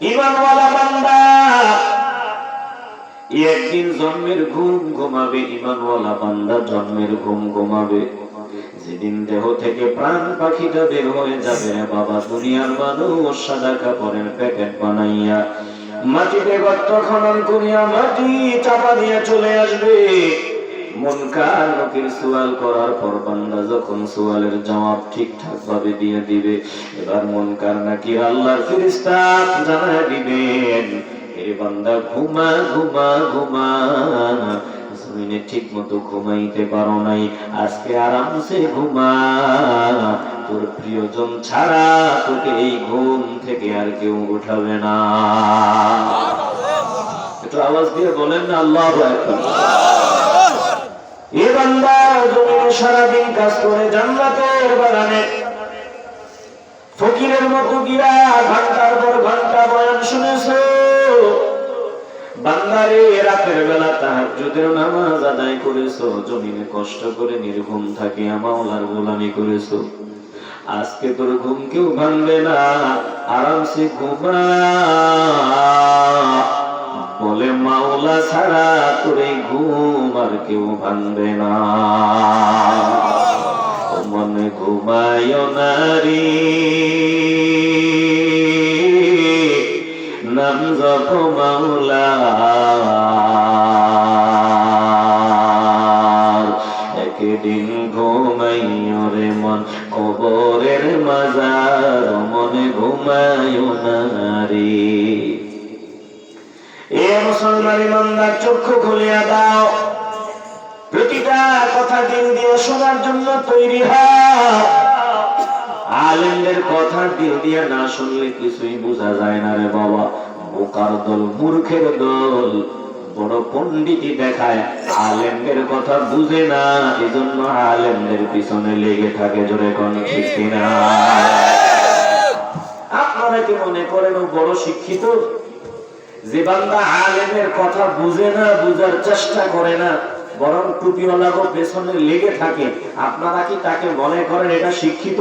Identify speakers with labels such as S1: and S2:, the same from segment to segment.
S1: ঈমানওয়ালা বান্দা একদিন জন্মের ঘুম ঘুমাবে, ঈমানওয়ালা বান্দা জন্মের ঘুম ঘুমাবে। যেদিন দেহ থেকে প্রাণ পাখিটা বের হয়ে যাবে, বাবা দুনিয়ার মানুষ সাদা কাপড়ের প্যাকেট বানাইয়া মাটিতে গর্ত খনন করিয়া মাটি চাপা দিয়ে চলে আসবে। মুনকার নকির সুয়াল করার পর বান্দা যখন সুয়ালের জবাব ঠিকঠাক ভাবে দিয়ে দিবে, এবার মুনকার নাকির আল্লাহর ফেরেশতা জানায় দিবেন, এ বান্দা ঘুমা ঘুমা ঘুমা, জমিনে ঠিক মতো ঘুমাইতে পারো নাই, আজকে আরামসে ঘুমা, তোর প্রিয়জন ছাড়া তোকে এই ঘুম থেকে আর কেউ উঠাবে না। একটু আওয়াজ দিয়ে বলেন না আল্লাহু আকবার। এ বান্দা জমিনে সারাদিন কাজ করে জান্নাতের বাগানে ফকিরের মতো গিয়া ঘন্টার পর ঘন্টা বয়ান শুনেছো। বান্দারে রাতের বেলা তাহাজ্জুদের নামাজ আদায় করেছো, জমিনে কষ্ট করে নির্ঘুম থাকিয়া মাওলার গোলামি করেছো। আজকে তোর ঘুম কেউ ভাঙবে না, আরামসে ঘুমা, বলে মাওলা ছাড়া তোর এই ঘুম আর কেউ ভাঙবে না। ও মনে ঘুমায় নারী, নাম জপ মাওলা, একদিন ঘুমাইও রে মন কবরের মাজার, মনে ঘুমায় নারী। এ মুসলমান ইমানদার চক্ষু খুলিয়া দাও, প্রতিটা কথা দিল দিয়ে শোনার জন্য তৈরি হও। আলেমদের কথা দিল দিয়ে না শুনলে কিছুই বোঝা যায় না রে বাবা। বোকার দল, মূর্খের দল বড় পণ্ডিতি দেখায়, আলেমদের কথা বুঝে না, এজন্য আলেমদের পিছনে লেগে থাকে। জোরে কোন ঠিক কিনা? আপনারা কি মনে করেন ও বড় শিক্ষিত? যে বান্দা আলেমের কথা বুঝে না, বুঝার চেষ্টা করে না, বরং টুপিওয়ালাগো পেছনে লেগে থাকে, আপনারা কি তাকে মনে করেন এটা শিক্ষিত?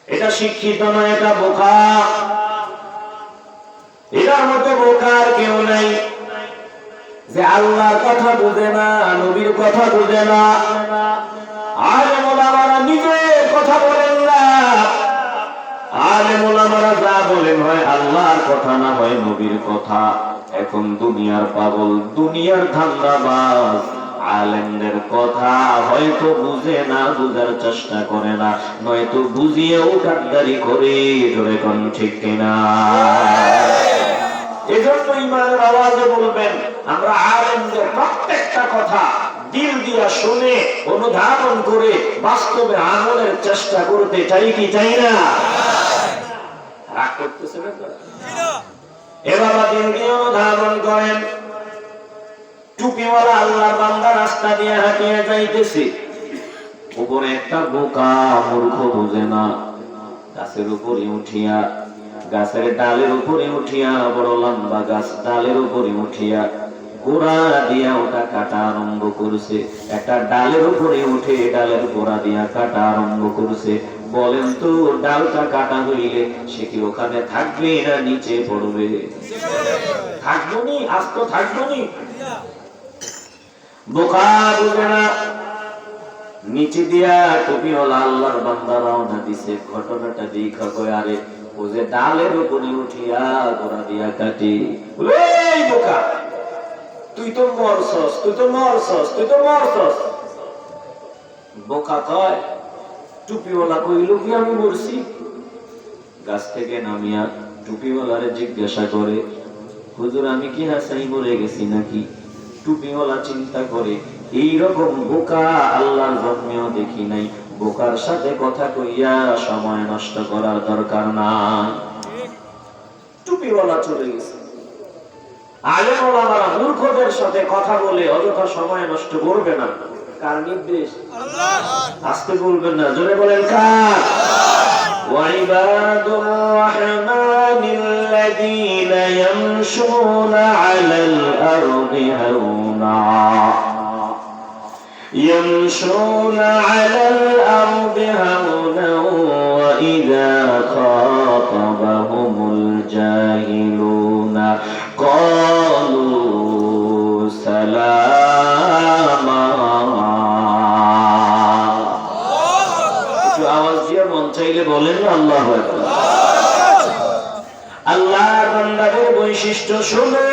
S1: এটা শিক্ষিত না, এটা বোকা। এটার মতো বোকার কেউ নাই যে আল্লাহর কথা বুঝে না, নবীর কথা বুঝে না। আলেম ওলামারা নিজের কথা বলেন না, আলেম ওলামারা যা বলেন হয় আল্লাহর কথা না হয় নবীর কথা। এখন দুনিয়ার পাগল, দুনিয়ার ধান্দাবাজ আলেমদের কথা হয়তো বুঝে না, বুঝার চেষ্টা করে না, নয়তো বুঝিয়েও গাদ্দারি করে। জোরে কোন ঠিক কিনা? এজন্য ইমানের আওয়াজে বলবেন, আমরা আলেমদের প্রত্যেকটা কথা দিল দিয়া শুনে অনুধাবন করে বাস্তবে আমলের চেষ্টা করতে চাই কি চাই না? রাগ করতেছে না? এ বাবা দিল দিয়ে অনুধাবন করেন। টুপিওয়ালা আল্লাহর বান্দা রাস্তা দিয়ে হাঁটিয়ে যাইতেছে, উপরে একটা বোকা মূর্খ বুঝে না, গাছের উপরে উঠিয়া, গাছের ডালের উপরে উঠিয়া, বড় লম্বা গাছ, ডালের উপরে উঠিয়া গোড়া দিয়া ওটা কাটা আরম্ভ করছে। একটা ডালের উপরে উঠে ডালের গোড়া দিয়া কাটা আরম্ভ করছে। বলেন তো ডালটা কাটা হইলে সে কি ওখানে থাকবে না নিচে পড়বে? থাকবো নি, আজ তো থাকবো নি। বোকা বুঝে না, নিচে দিয়া টুপিওয়ালা আল্লাহর বান্দা রওনা দিছে। ঘটনাটা দেখা কয়, আরে ও যে ডালের উপরে উঠিয়া গোড়া দিয়া কাটি, এই বোকা তুই তো মরছস, তুই তো মরছস, তুই তো মরছস। বোকা কয়, টুপিওয়ালা কইল কি আমি মরছি? গাছ থেকে নামিয়া টুপিওয়ালারে জিজ্ঞাসা করে, হুজুর আমি কি হাসাই মরে গেছি নাকি? টুপিওয়ালা চিন্তা করে, এইরকম বোকা আল্লাহর জন্মেও দেখি নাই, বোকার সাথে কথা কইয়া সময় নষ্ট করার দরকার নাই। টুপিওয়ালা চলে গেছে। আলেম ওলামারা মূর্খদের সাথে কথা বলে অযথা সময় নষ্ট করবে না। কার নির্দেশ? আল্লাহ। আস্তে বলবেন না, জোরে বলেন কার? وعباد الرحمن الذين يمشون على الأرض هونا يمشون على الأرض هونا وإذا خاطبهم الجاهلون قالوا سلاما আওয়াজ দিয়ে মন চাইলে বলেন আল্লাহু আকবার আল্লাহর বান্দাদের বৈশিষ্ট্য শুনো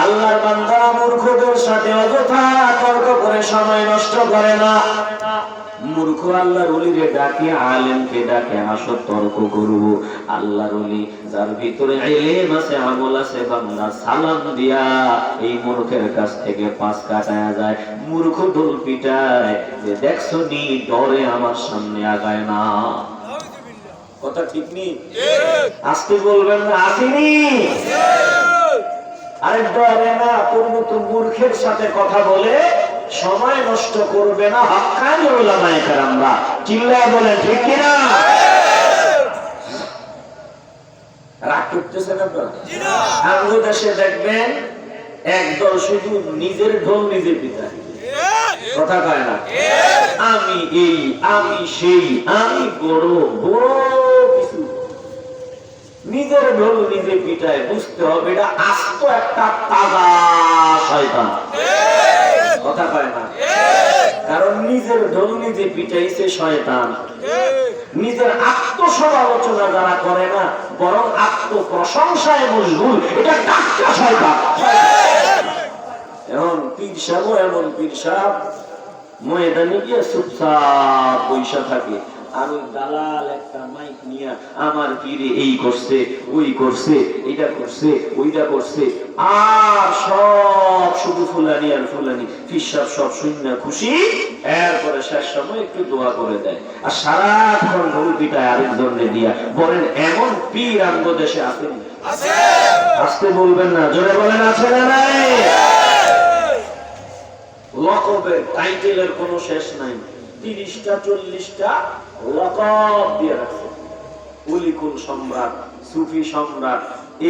S1: আল্লাহর বান্দা মূর্খদের সাথে অযথা তর্ক করে সময় নষ্ট করে না মূর্খ আল্লাহর ওলিরে ডাকে আলেমকে ডাকে আসো তর্ক করব আল্লাহর ওলি যার ভিতরে ইলম আছে আমল আছে বান্দা সালাম দিয়া এই মূর্খের কাছ থেকে পাঁচ কাটায়া যায় মূর্খ ঢোল পিটায় যে দেখছো নি ডরে আমার সামনে আগায় না কথা ঠিক নেই আজকে বলবেন না আসেনি আরে ডরে না পূর্ণত মূর্খের সাথে কথা বলে সময় নষ্ট করবে না হক্কানি উলামায়ে কেরামরা চিল্লায় বলেন ঠিক কি না রাগ করতেছেন আপনারা জি না আমাদের দেশে দেখবেন একদল শুধু নিজের ঢোল নিজে পিটায় কথা কয় না আমি এই আমি সেই আমি বড় বড় কিছু নিজের ঢোল নিজে পিটায় বুঝতে হবে এটা আস্ত একটা তাজা শয়তান কথা কয় না কারণ নিজের ঢোল নিজে পিটাইছে শয়তান নিজের আত্মসমালোচনা যারা করে না বরং আত্মপ্রশংসায় মশগুল এটা টাটকা শয়তান এখন পীর সাহেব এমন পীর সাহেব ময়দানে গিয়ে চুপচাপ বৈশা থাকে আর ওই দালাল একটা মাইক নিয়ে আমার পীরে এই করছে ওই করছে এটা করছে ওইটা করছে আর সব শুধু ফুলানি আর ফুলানি পীর সাহেব সব শূন্য খুশি এরপরে শেষ সময় একটু দোয়া করে দেয় আর সারাক্ষণ ঢোল পিটায় আরেকজনকে দিয়া বলেন এমন পীর আমগো দেশে আসেনি আসতে বলবেন না জোরে বলেন আছে না নাই লকবের টাইটেলের কোনো শেষ নাই 30টা 40টা লকব দিয়ে রাখছে উলিকুল সম্রাট সুফি সম্রাট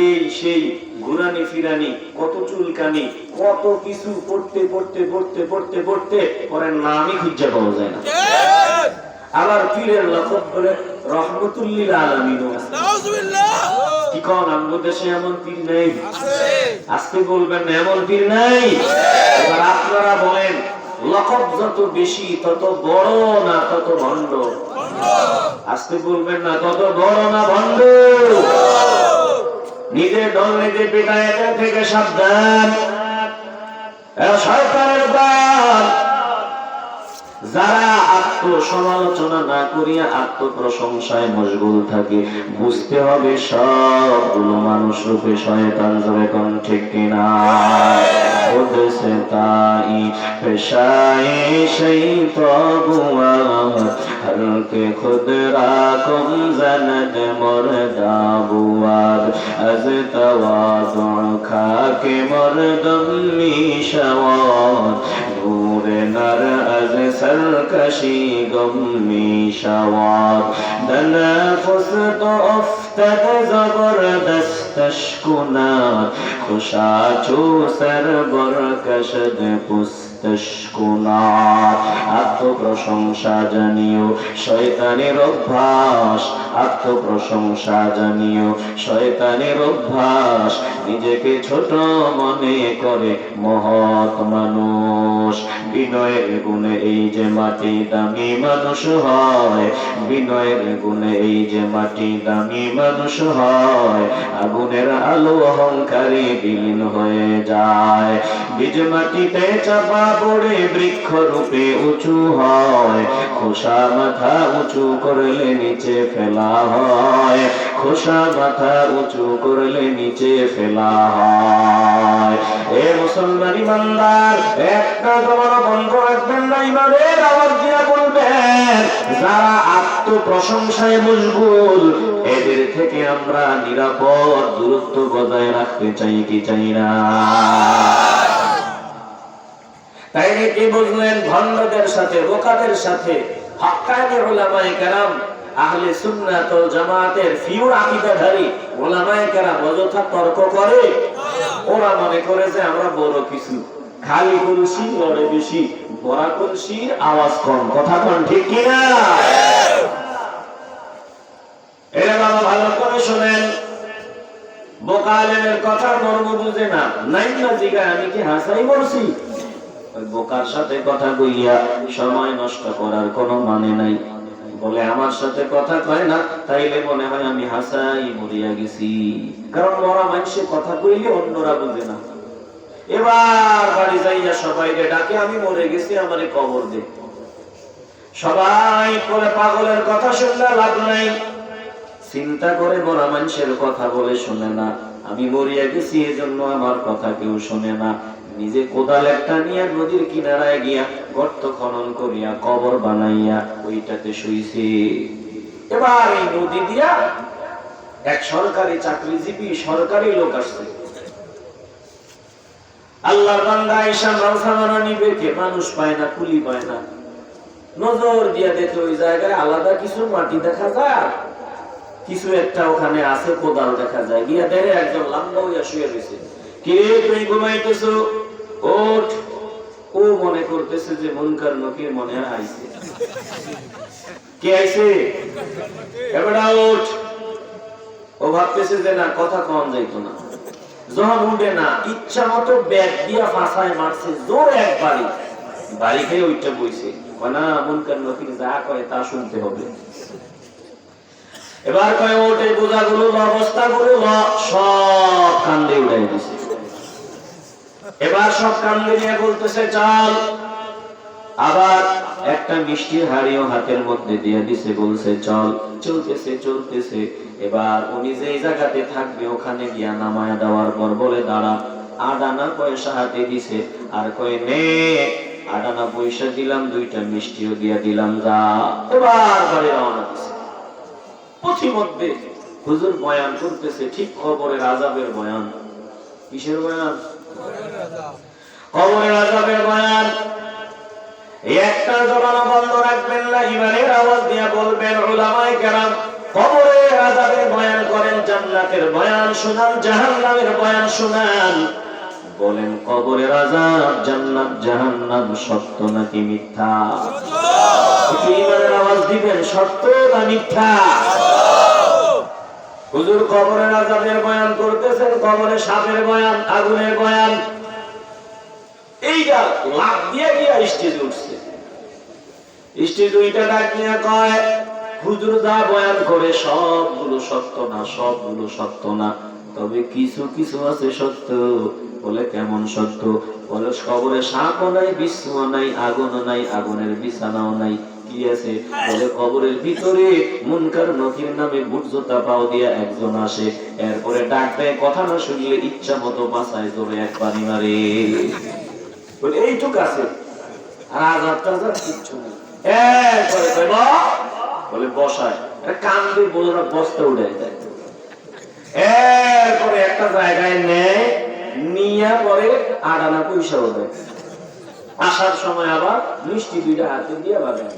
S1: এই সেই ঘুরানি ফিরানি কত চুলকানি কত কিছু পড়তে পড়তে পড়তে পড়তে পড়তে পরের নামই খুঁজে পাওয়া যায় না আবার পীরের লকব বলে রহমতুল লিল আলামিন নাউজুবিল্লাহ কি কোন আমাদের দেশে এমন পীর নেই আজকে বলবেন এমন পীর নাই এবার আপনারা বলেন লকব যত বেশি তত বড় না তত ভণ্ড আজকে বলবেন না তত বড় না ভণ্ড নিজে ঢোল নিজে পিটায় থেকে সাবধান শয়তানের দল যারা আত্মসমালোচনা না করিয়া আত্মপ্রশংসায় মশগুল থাকে বুঝতে হবে সবগুলো মানুষ রূপে শয়তান জোরে কোন ঠিক কিনা खुद से ताई पेशाए शैतान हर के खुद राकुम जनद मर्दाबुआद अज तवाज़ु खाके मर्दम मिशवाद नूर नर अज सरकशी गम मिशवाद तनफुस तो افتد زبردست اشکنات خوشاچو سر برکشد পুস্তস্কুনাত আত্মপ্রশংসা জানিও শয়তানের অভ্যাস আত্মপ্রশংসা জানিও শয়তানের অভ্যাস নিজেকে ছোট মনে করে মহৎ মানুষ বিনয়ের গুণে এই যে মাটি দামি মানুষ হয় বিনয়ের গুণে এই যে মাটি দামি মানুষ হয় আগুনের আলো অহংকারে বিলীন হয়ে যায় বীজ মাটিতে চাপা পড়ে বৃক্ষ রূপে উঁচু হয় খোসা মাথা উঁচু করলে নিচে ফেলা হয় খোসা মাথা উঁচু করলে নিচে ফেলা হয় এ মুসলমান ইমানদার একটা তোমার বন্ধ রাখবেন না ইমানের আওয়াজ দিয়া বলবেন যারা আত্মপ্রশংসায় মশগুল এদের থেকে আমরা নিরাপদ দূরত্ব বজায় রাখতে চাই কি চাই না তাইলে কি বুঝলেন ভণ্ডদের সাথে বোকাদের সাথে হক্কানি উলামায়ে কেরাম আহলে সুন্নাত ওয়াল জামাতের ফিউর আকীদাধারী উলামায়ে কেরাম অযথা তর্ক করে ওরা মনে করে যে আমরা বড় কিছু খালি কলসি লড়ে বেশি, ভরা কলসির আওয়াজ কম। কথা কোন ঠিক কিনা? এরা বাবা ভালো করে শোনেন, বোকা আলেমের কথা মর্ম বুঝে না, নাই না জিগা আমি কি হাসাই বলছি? ওই বোকার সাথে কথা কইয়া সময় নষ্ট করার কোনো মানে নাই। বলে আমার সাথে কথা কয় না, তাইলে মনে হয় আমি হাসাই মরিয়া গেছি। কারণ মরা মানুষের কথা কইলে অন্যরা বুঝে না। এবার বাড়ি যাইয়া সবাইকে ডাকে আমি মরে গেছি, আমারে কবর দে। সবাই বলে পাগলের কথা শুনলে লাভ নাই। চিন্তা করে মরা মানুষের কথা বলে শোনে না। আমি মরিয়া গেছি এজন্য আমার কথা কেউ শোনে না। নিজে কোদাল একটা নিয়ে নদীর কিনারায় গিয়া গর্ত খনন করিয়া কবর বানাইয়া ওইটাতে শুইছে। এবার এই নদী দিয়া এক সরকারি চাকরিজীবী সরকারি লোক আসছে। আল্লাহর বান্দা আয়েশা মালসামানা নিবে, কে মানুষ পায় না, কুলি পায় না। নজর দিয়া দেখে ওই জায়গায় আলাদা কিছু মাটি দেখা যায়, কিছু একটা ওখানে আছে, কোদাল দেখা যায়। গিয়া দেখে একজন লম্বা হইয়া শুয়ে রয়েছে। কে তুই ঘুমাইতেছ? ওঠ। ও মনে করতেছে যে মুনকার নকির মনে আইছে। কে আইছে? এবারে ওঠ। ও ভাবতেছে যে না, কথা কম যাইতো না। যখন উঠে না, ইচ্ছা মতো ব্যাগ দিয়া ফাঁসায় মারছে জোরে একবারই, বাড়ি খেয়ে ওইটা বইছে। না, মুনকার নকির যা কয় তা শুনতে হবে। এবার কয় ওঠে, বোঝাগুলো অবস্থাগুলো সব কান্দে উড়াই দিছে। এবার সব কান্দে নিয়ে বলতেছে চল। আবার একটা মিষ্টির হাড়িও হাতের মধ্যে দিয়ে দিছে, বলছে চল। চলতেছে চলতেছে। এবার উনি যে জায়গাতে থাকবে ওখানে গিয়া নামায়া দেওয়ার পর বলে দাঁড়া। 8 আনা পয়সা হাতে দিছে, আর কয় নে 8 আনা পয়সা দিলাম, 2টা মিষ্টিও দিয়া দিলাম, যা। এবার বাড়ি রওনা দিছে। পথিমধ্যে হুজুর বয়ান করতেছে, ঠিক কবরের আযাবের বয়ান। কিসের বয়ান? কবরের আযাবের বয়ান। একটা জবান বন্ধ রাখবেন না, ইমানের আওয়াজ দিয়ে বলবেন। উলামায়ে কেরাম কবরের আযাবের বয়ান করেন, জান্নাতের বয়ান শোনান, জাহান্নামের বয়ান শোনান। বলেন কবরের আযাব, জান্নাত, জাহান্নাম সত্য নাকি মিথ্যা? ইমানের আওয়াজ দিবেন, সত্য না মিথ্যা? হুজুর কবরের আযাবের বয়ান করতেছেন, কবরে সাপের বয়ান, আগুনের বয়ান। এইটা লাভ দিয়ে গিয়া স্টেজে উঠছে। স্টেজ ওইটা ডাক নিয়ে কয়, হুজুর যা বয়ান করে সবগুলো সত্য না, সবগুলো সত্য না, তবে কিছু কিছু আছে সত্য। বলে কেমন সত্য? বলে কবরে সাপও নাই, বিচ্ছুও নাই, আগুনও নাই, আগুনের বিছানাও নাই। কি আছে? বলে কবরের ভিতরে মুনকার নকির নামে বুট জুতা পাও দিয়া একজন আসে, এরপরে ডাক দেয়, কথা না শুনলে ইচ্ছা মতো বাসায় জোরে একবারই মারে। বলে এইটুক আছে, আর আযাব টাযাব কিচ্ছু নেই। এরপরে বলে বসায়, কান দিয়ে বলে বস্তা উঠে যায়। এরপরে একটা জায়গায় নেয়, নিয়ে পরে 8 আনা পয়সাও দেয়। আসার সময় আবার মিষ্টি 2টা হাতে দিয়ে বাগায়।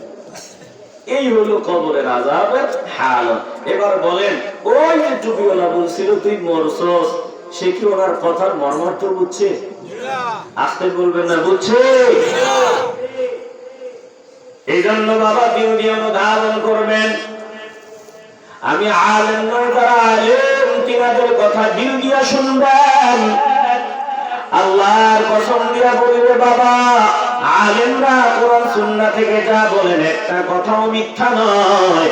S1: এই হলো কবরের আযাবের হালত। এবার বলেন, ওই যে টুপিওয়ালা বলছিল তুই মরছস, সে কি ওনার কথার মর্মার্থ বুঝছে? আসতে বলবেন না, বুঝছে? এই জন্য বাবা দিন দিয়ে অনুধাবন করবেন। আমি আলেম নই, যারা আলেম তিনাদের কথা দিল দিয়া শুনবেন। আল্লাহর কসম দিয়া বলিবে বাবা, আলেমরা কোরআন সুন্নাহ থেকে যা বলেন একটা কথাও মিথ্যা নয়।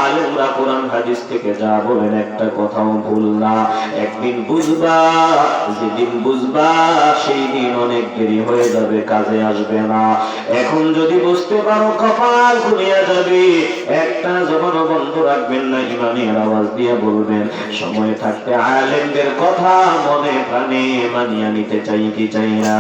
S1: আলেমরা কোরআন হাদিস থেকে যা বলেন একটা কথাও ভুল না। একদিন বুঝবা, যেদিন বুঝবা সেই দিন অনেক দেরি হয়ে যাবে, কাজে আসবে না। এখন যদি বুঝতে পারো কপাল খুলিয়া যাবে। একটা জবানও বন্ধ রাখবেন না, ইমানের আওয়াজ দিয়ে বলবেন। সময় থাকতে আলেমদের কথা মনে প্রাণে মানিয়ে নিতে চাই কি চাই না?